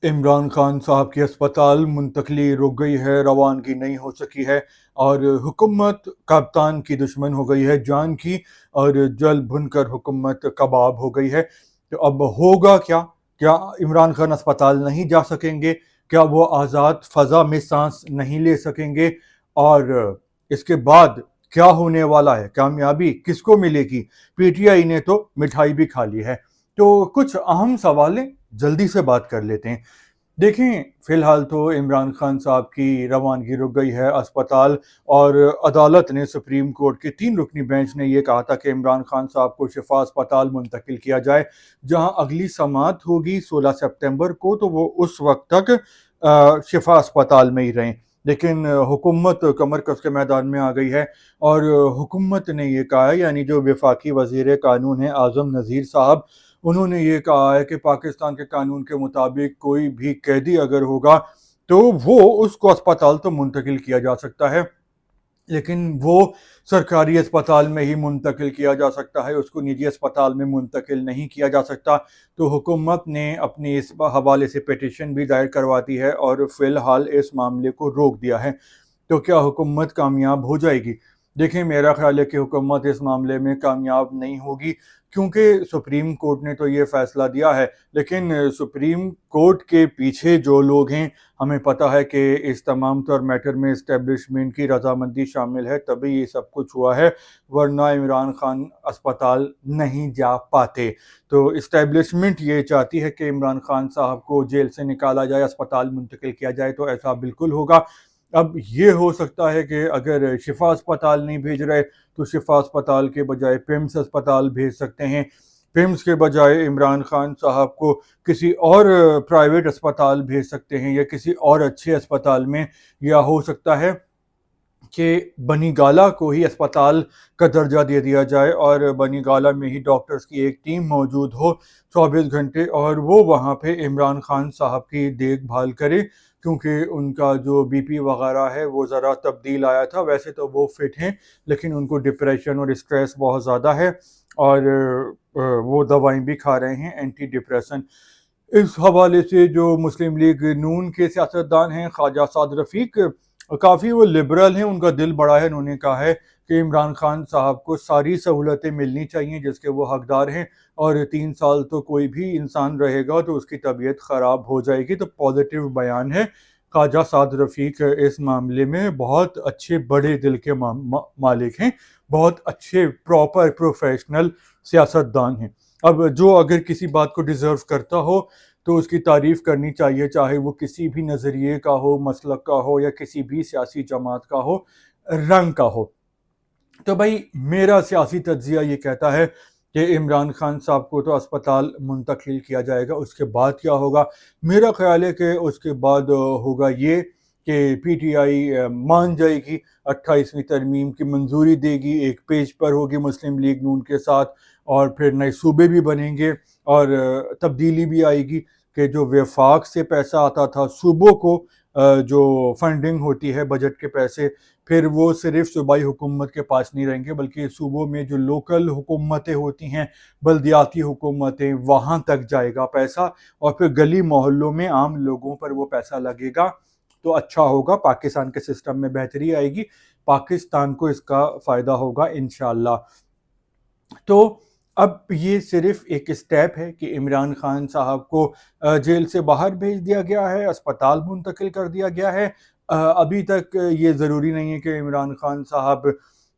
इमरान खान साहब की अस्पताल मुंतकली रुक गई है, रवानगी नहीं हो सकी है और हुकूमत कप्तान की दुश्मन हो गई है जान की। और जल भुनकर हुकूमत कबाब हो गई है। तो अब होगा क्या? क्या इमरान खान अस्पताल नहीं जा सकेंगे? क्या वो आज़ाद फ़ज़ा में सांस नहीं ले सकेंगे? और इसके बाद क्या होने वाला है? कामयाबी किसको मिलेगी? पीटीआई ने तो मिठाई भी खा ली है। तो कुछ अहम सवालें जल्दी से बात कर लेते हैं। देखें, फिलहाल तो इमरान खान साहब की रवानगी रुक गई है अस्पताल। और अदालत ने, सुप्रीम कोर्ट के 3 रुकनी बेंच ने यह कहा था कि इमरान खान साहब को शिफा अस्पताल मुंतकिल किया जाए, जहां अगली समाअत होगी 16 सितंबर को। तो वो उस वक्त तक शिफा अस्पताल में ही रहें। लेकिन हुकूमत कमर कस के मैदान में आ गई है और हुकूमत ने ये कहा है, यानी जो वफाकी वजीर कानून है आज़म नज़ीर साहब, उन्होंने ये कहा है कि पाकिस्तान के कानून के मुताबिक कोई भी कैदी अगर होगा तो वो उसको अस्पताल तो मुंतकिल किया जा सकता है, लेकिन वो सरकारी अस्पताल में ही मुंतकिल किया जा सकता है, उसको निजी अस्पताल में मुंतकिल नहीं किया जा सकता। तो हुकूमत ने अपनी इस हवाले से पिटीशन भी दायर करवा दी है और फिलहाल इस मामले को रोक दिया है। तो क्या हुकूमत कामयाब हो जाएगी? देखिए, मेरा ख्याल है कि हुकूमत इस मामले में कामयाब नहीं होगी, क्योंकि सुप्रीम कोर्ट ने तो ये फ़ैसला दिया है। लेकिन सुप्रीम कोर्ट के पीछे जो लोग हैं, हमें पता है कि इस तमाम तर मैटर में इस्टेब्लिशमेंट की रजामंदी शामिल है, तभी ये सब कुछ हुआ है, वरना इमरान खान अस्पताल नहीं जा पाते। तो इस्टेब्लिशमेंट ये चाहती है कि इमरान खान साहब को जेल से निकाला जाए, अस्पताल मुंतकिल किया जाए, तो ऐसा बिल्कुल होगा। अब ये हो सकता है कि अगर शिफा अस्पताल नहीं भेज रहे तो शिफा अस्पताल के बजाय पिम्स अस्पताल भेज सकते हैं। पिम्स के बजाय इमरान खान साहब को किसी और प्राइवेट अस्पताल भेज सकते हैं, या किसी और अच्छे अस्पताल में। या हो सकता है कि बनी गाला को ही अस्पताल का दर्जा दे दिया जाए और बनी गाला में ही डॉक्टर्स की एक टीम मौजूद हो 24 घंटे, और वो वहाँ पे इमरान खान साहब की देखभाल करे, क्योंकि उनका जो बीपी वगैरह है वो ज़रा तब्दील आया था। वैसे तो वो फिट हैं, लेकिन उनको डिप्रेशन और स्ट्रेस बहुत ज़्यादा है और वो दवाएं भी खा रहे हैं, एंटी डिप्रेशन। इस हवाले से जो मुस्लिम लीग नून के सियासतदान हैं, ख्वाजा साद रफ़ीक, काफ़ी वो लिबरल हैं, उनका दिल बड़ा है। उन्होंने कहा है कि इमरान खान साहब को सारी सहूलतें मिलनी चाहिए जिसके वो हकदार हैं, और 3 साल तो कोई भी इंसान रहेगा तो उसकी तबीयत ख़राब हो जाएगी। तो पॉजिटिव बयान है। ख्वाजा साद रफ़ीक इस मामले में बहुत अच्छे बड़े दिल के मालिक हैं, बहुत अच्छे प्रॉपर प्रोफेशनल सियासतदान हैं। अब जो अगर किसी बात को डिज़र्व करता हो तो उसकी तारीफ़ करनी चाहिए, चाहे वो किसी भी नज़रिए का हो, मसलक का हो, या किसी भी सियासी जमात का हो, रंग का हो। तो भाई, मेरा सियासी तज्ज़िया ये कहता है कि इमरान खान साहब को तो अस्पताल मुंतकिल किया जाएगा। उसके बाद क्या होगा? मेरा ख्याल है कि उसके बाद होगा ये कि पीटीआई मान जाएगी, 28वीं तरमीम की मंजूरी देगी, एक पेज पर होगी मुस्लिम लीग नून के साथ, और फिर नए सूबे भी बनेंगे और तब्दीली भी आएगी कि जो वफाक से पैसा आता था सूबों को, जो फंडिंग होती है बजट के पैसे, फिर वो सिर्फ सूबाई हुकूमत के पास नहीं रहेंगे, बल्कि सूबों में जो लोकल हुकूमतें होती हैं, बल्दियाती हुकूमतें, वहाँ तक जाएगा पैसा, और फिर गली मोहल्लों में आम लोगों पर वो पैसा लगेगा। तो अच्छा होगा, पाकिस्तान के सिस्टम में बेहतरी आएगी, पाकिस्तान को इसका फ़ायदा होगा इंशाअल्लाह। तो अब ये सिर्फ एक स्टेप है कि इमरान खान साहब को जेल से बाहर भेज दिया गया है, अस्पताल मुंतकिल कर दिया गया है। अभी तक ये ज़रूरी नहीं है कि इमरान खान साहब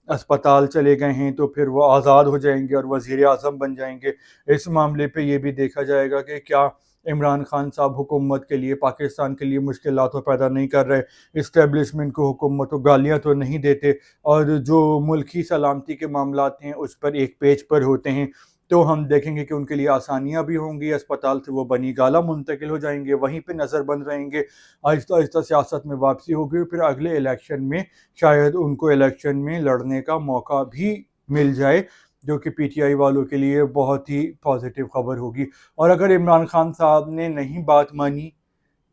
अस्पताल चले गए हैं तो फिर वो आज़ाद हो जाएंगे और वज़ीर आज़म बन जाएंगे। इस मामले पे ये भी देखा जाएगा कि क्या इमरान खान साहब हुकूमत के लिए, पाकिस्तान के लिए मुश्किलात तो पैदा नहीं कर रहे, इस्टेब्लिशमेंट को, हुकूमत को गालियाँ तो नहीं देते, और जो मुल्की सलामती के मामलात हैं उस पर एक पेज पर होते हैं। तो हम देखेंगे कि उनके लिए आसानियाँ भी होंगी, अस्पताल से वो बनी गाला मुंतकिल हो जाएंगे, वहीं पे नज़रबंद रहेंगे, आहिस्ता आहिस्ता सियासत में वापसी होगी, फिर अगले इलेक्शन में शायद उनको इलेक्शन में लड़ने का मौका भी मिल जाए, जो कि पीटीआई वालों के लिए बहुत ही पॉजिटिव खबर होगी। और अगर इमरान खान साहब ने नहीं बात मानी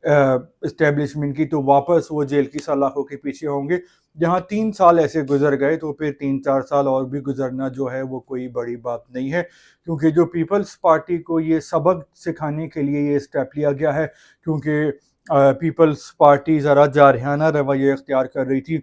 اسٹیبلشمنٹ کی تو واپس وہ جیل کی سلاخوں کے پیچھے ہوں گے. جہاں 3 سال ایسے گزر گئے تو پھر 3-4 سال اور بھی گزرنا جو ہے وہ کوئی بڑی بات نہیں ہے, کیونکہ جو پیپلز پارٹی کو یہ سبق سکھانے کے لیے یہ اسٹیپ لیا گیا ہے, کیونکہ پیپلز پارٹی ذرا جارحانہ رویہ اختیار کر رہی تھی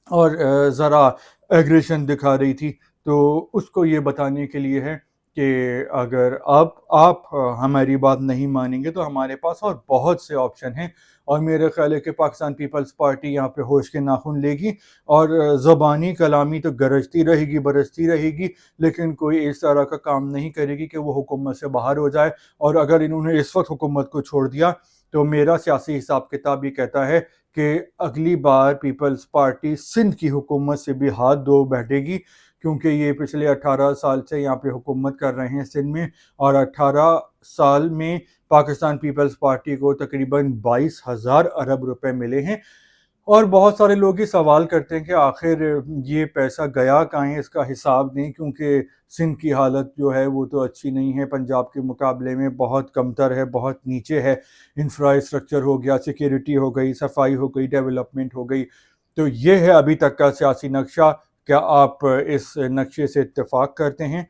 اور ذرا ایگریشن دکھا رہی تھی, تو اس کو یہ بتانے کے لیے ہے کہ اگر آپ ہماری بات نہیں مانیں گے تو ہمارے پاس اور بہت سے آپشن ہیں. اور میرے خیال ہے کہ پاکستان پیپلز پارٹی یہاں پہ ہوش کے ناخن لے گی اور زبانی کلامی تو گرجتی رہے گی, برستی رہے گی, لیکن کوئی اس طرح کا کام نہیں کرے گی کہ وہ حکومت سے باہر ہو جائے. اور اگر انہوں نے اس وقت حکومت کو چھوڑ دیا تو میرا سیاسی حساب کتاب یہ کہتا ہے کہ اگلی بار پیپلز پارٹی سندھ کی حکومت سے بھی ہاتھ دھو بیٹھے گی, کیونکہ یہ پچھلے 18 سال سے یہاں پہ حکومت کر رہے ہیں سندھ میں, اور 18 سال میں پاکستان پیپلز پارٹی کو تقریباً 22,000 ارب روپے ملے ہیں. اور بہت سارے لوگ یہ سوال کرتے ہیں کہ آخر یہ پیسہ گیا کہاں ہے, اس کا حساب نہیں, کیونکہ سندھ کی حالت جو ہے وہ تو اچھی نہیں ہے, پنجاب کے مقابلے میں بہت کمتر ہے, بہت نیچے ہے. انفراسٹرکچر ہو گیا, سیکیورٹی ہو گئی, صفائی ہو گئی, ڈیولپمنٹ ہو گئی. تو یہ ہے ابھی تک کا سیاسی نقشہ. کیا آپ اس نقشے سے اتفاق کرتے ہیں؟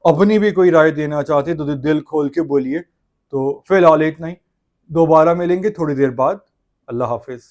اپنی بھی کوئی رائے دینا چاہتے تو دل کھول کے بولیے. تو فی الحال اتنا ہی, دوبارہ ملیں گے تھوڑی دیر بعد. اللہ حافظ.